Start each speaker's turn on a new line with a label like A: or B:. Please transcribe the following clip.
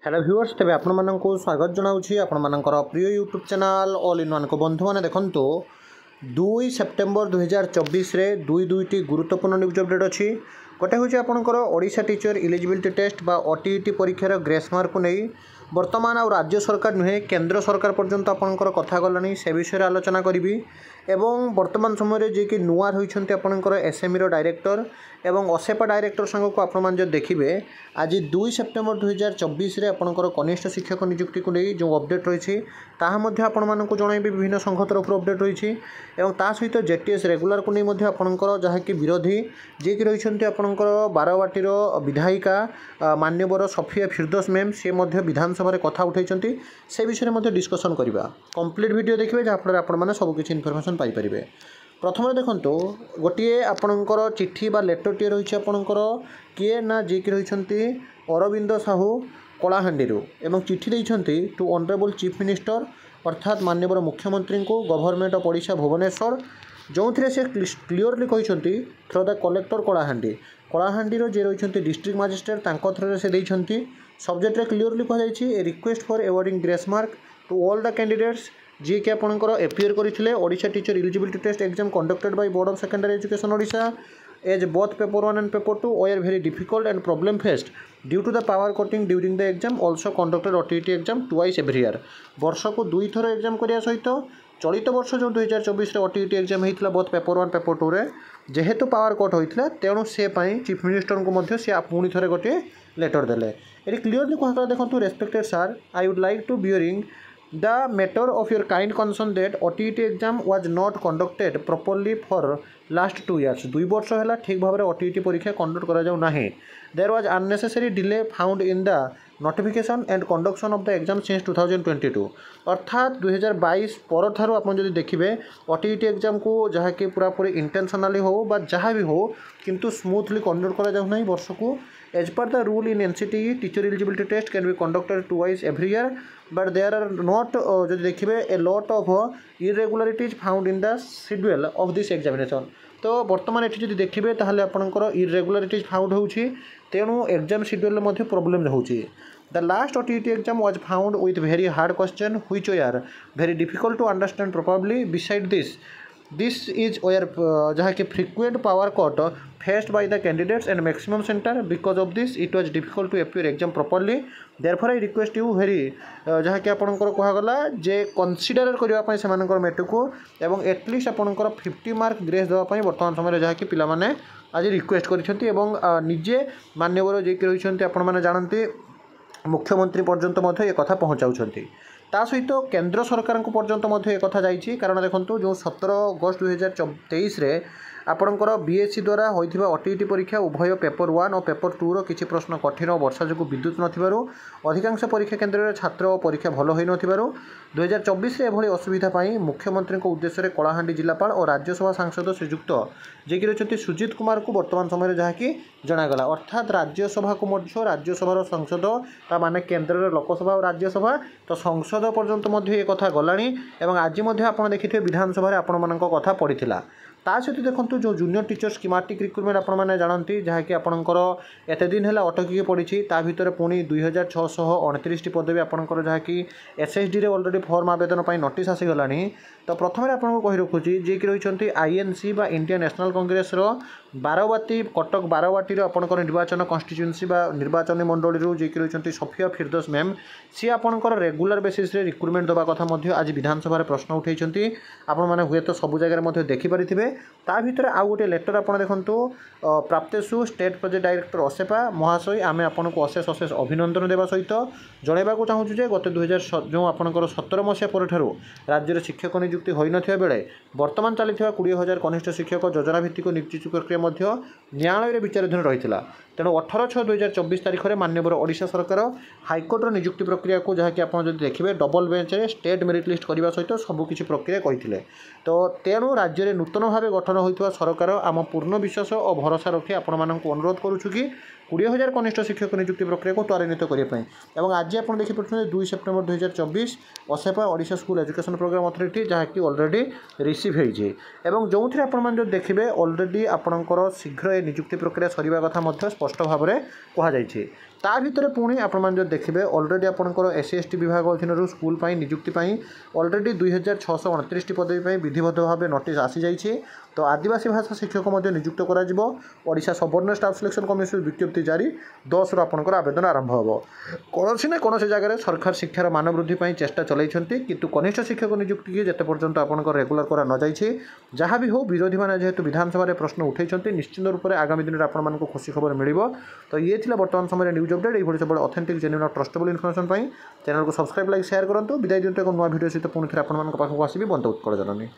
A: Hello viewers तेज आपण स्वागत जनाऊँगी आपण प्रिय YouTube channel all in one को बंधु मैंने देखो 2 सेप्टेम्बर 2024 दुईटी गुरुत्वपूर्ण न्यूज अपडेट अच्छी गोटे हूँ आपंकर ओडिशा टीचर इलिजिबिलिटी टेस्ट बा ओटीईटी परीक्षार ग्रेस मार्क को नहीं बर्तमान आ राज्य सरकार नुहे केंद्र सरकार पर्यंत आपंकर कथा गलानी से विषय आलोचना करी एवं वर्तमान समय जी कि नुआ होती आपंकर एसएमई डायरेक्टर एवं असेपा डायरेक्टर संघ को आपण जो देखिए आज 2 सेप्टेम्बर 2024 आपंकर कनिष्ठ शिक्षक नियुक्ति को नहीं जो अपडेट रही आपण मानक जनइबी विभिन्न संघ तरफ अपडेट रही सहित जेटीएस रेगुलर को नहीं आपंकर जहाँकि विरोधी जी कि रही आपंकर बारवाटीर विधायिका मान्यवर सफिया फिरदौस मैम सी विधानसभा कथा उठाई से विषय में डिस्कसन करवा कंप्लीट वीडियो देखिए जहाँफल आपने सबकि इनफर्मेशन पाइपर प्रथम देखो गोटे आपणकर चिठी बा लेटरटे रही आपणकर किए ना जी कि रही अरविंद साहू कलाहांडी एवं चिठी देते टू ऑनरेबल चीफ मिनिस्टर अर्थात माननीय मुख्यमंत्री को गवर्नमेंट ऑफ ओडिशा भुवनेश्वर जो थे से क्लीयरली कहते थ्रू द कलेक्टर कलाहांडी जे रही डिस्ट्रिक्ट मजिस्ट्रेट थ्रू से देते सब्जेक्ट क्लीयरली कहुई a request for awarding grace mark to all the candidates जी कि आपंकर एपीयर करते Odisha teacher eligibility test exam conducted by board of secondary education Odisha as both paper 1 and paper 2 were very difficult and problem faced due to the power cutting during the exam also conducted OTET exam twice every year वर्ष को दुई थर exam करने सहित चलित वर्ष जो 2024 OTET exam होता बोथ पेपर 1 पेपर 2 रे जेहेतु पावर कट होता तेणु से चीफ मिनिस्टर को सी पुणी थे गोटे लेटर देले ये क्लीयरली कहला देखो respected sir I would like to bearing the matter of your kind concern that OTET exam was not conducted properly for last 2 years 2 वर्ष है ठीक भाव में OTET परीक्षा कंडक्ट करा जाऊ नाही there was unnecessary delay found in the notification and conduction of the exam since 2022 अर्थात 2022 पर ठार आप देखिए OTET एग्जाम को जहाँ कि पूरा पूरी इंटेंशनली हो बा जहाँ भी हो किंतु स्मूथली कंडक्ट करा जाऊ नाही वर्ष को as per the rule in NCTE teacher eligibility test can be conducted twice every year but there are not जो देखिए a lot of irregularities found in the schedule of this examination तो बर्तमान ये जो देखिए ताहले आपनकर irregularities found होउछि तेणु एग्जाम शेड्यूल में problem होउछि The last OTET exam was found with very hard question which were very difficult to understand probably beside this is where जहाँ कि frequent power cut faced by the candidates and maximum center because of this it was difficult to appear exam properly therefore I request you very जहाँ कि आपनकर कहगला जे consider करबा से met को एवं at least आपनकर 50 मार्क ग्रेस देवाई बर्तमान समय जहाँ कि पिला माने आज रिक्वेस्ट करछंती एवं निजे मान्यवर जे कि रहिछंती आपण माने जानंती मुख्यमंत्री पर्यंत ये कथा पहुँचाऊँच ता सहित केंद्र सरकार पर्यंत एक कथा जाइए कारण देखो जो 17 अगस्त 2023 आपणकर बीएससी द्वारा होता OTET परीक्षा उभय पेपर 1 और पेपर 2 रो किसी प्रश्न कठिन वर्षा जो विद्युत नथिबारु अधिकांश परीक्षा केन्द्र में छात्र परीक्षा भल हो नथिबारु 2024 एभली असुविधा पाई मुख्यमंत्री उद्देश्य कलाहांडी जिलापाल और राज्यसभा सांसद श्रीजुक्त जे कि रही सुजित कुमार को वर्तमान समय जहाँकि जनागला अर्थात राज्यसभा को राज्यसभा संसद माने केन्द्र लोकसभा और राज्यसभा तो संसद पर्यंत ये कथा गलानी आज आप देखिए विधानसभा आपण मान कथा पड़ीला ता सहित देखो जो जूनियर टीचर स्कीमेटिक रिक्रुटमेंट आपने जानती जहाँकि आपंकर एत दिन है अटकी पड़ी ता भर पुणी 2629 पदवी आपंकर जहाँकि SSD अलरेडी फॉर्म आवेदन नोटिस आसीगला तो प्रथम आपको कही रखुच्छी जी कि रही INC बा इंडियन नेशनल कांग्रेस बारवाटी कटक बारवाटी आपंकर निर्वाचन कन्स्टिट्यूएंसी बा निर्वाचन मंडली जी कि रही सफिया फिरदौस मैम सी आपंकर रेगुलर बेसिस रिक्रुटमेंट देवा कथा आज विधानसभा प्रश्न उठाई आपने हुए तो सब जगह देखिपारे ता भर आउ गोटे लेटर आप देखो प्राप्तेशु स्टेट प्रोजेक्ट डायरेक्टर असेपा महाशय आम आपन को अशेष अशेष अभिनंदन देवा सहित जनवाक चाहूँ गत 2000 जो आपंकर 17 मसीहा पर राज्य शिक्षक नियुक्ति हो न बेले बर्तमान चली 20,000 कनिष्ठ शिक्षक योजना भित्तिक नियुक्ति प्रक्रिया न्यायालय विचाराधीन रही तेणु 18/6/2024 तारीख में माननीय ओडिशा सरकार हाइकोर्टर नियुक्ति प्रक्रिया को जहाँकि आप देखिए डबल बेंच में स्टेट मेरिट लिस्ट करने सहित सबकि प्रक्रिया कही तो तेणु राज्य में नूतन भाव गठन होता सरकार आम पूर्ण विश्वास और भरोसा रखी आपण मानक अनुरोध करुछु कि 20,000 कनिष्ठ शिक्षक नियुक्ति प्रक्रिया को त्वरान्वित करने और आज आप देखिए 2 सेप्टेम्बर 2024 असेपा Odisha school education program authority जहाँकि ऑलरेडी रिसीव होती जो थे आप देखिए ऑलरेडी आपणकर शीघ्र ये नियुक्ति प्रक्रिया सरिबा कथा स्पष्ट भाव में कहुई ता भितर पुणी आपने देखिए अलरेडी आपंकर SC/ST विभाग अधीन स्कूल निजुक्ति अलरेडी 2629 पदवी विधिबद्ध भाव नोटिस आसी जाइए। तो आदिवासी भाषा शिक्षक नियुक्त करा सबऑर्डिनेट स्टाफ सिलेक्शन कमिशन विज्ञप्ति जारी 10 रु आपंकर आवेदन आरंभ हो। कौन ना कौन जगह सरकार शिक्षार मान वृद्धि चेष्टा चलती किंतु कनिष्ठ शिक्षक नियुक्ति की जिते पर्यंत आपंकर रेगुलर करा न जाइए जहाँ भी हो विरोधी मैंने जेहेतु विधानसभा प्रश्न उठाई निश्चित रूप से आगामी दिन में आपको खुशी खबर मिल। तो ये थी बर्तमान समय न्यूज अपडेट ये सब ऑथेंटिक जेन्युइन और ट्रस्टेबल इनफॉरमेशन चैनल को सब्सक्राइब लाइक शेयर करूँ। विदाय दिंतु एक नुआ वीडियो सहित पुणी थे आपको आसवि बंद उत्कल जननी।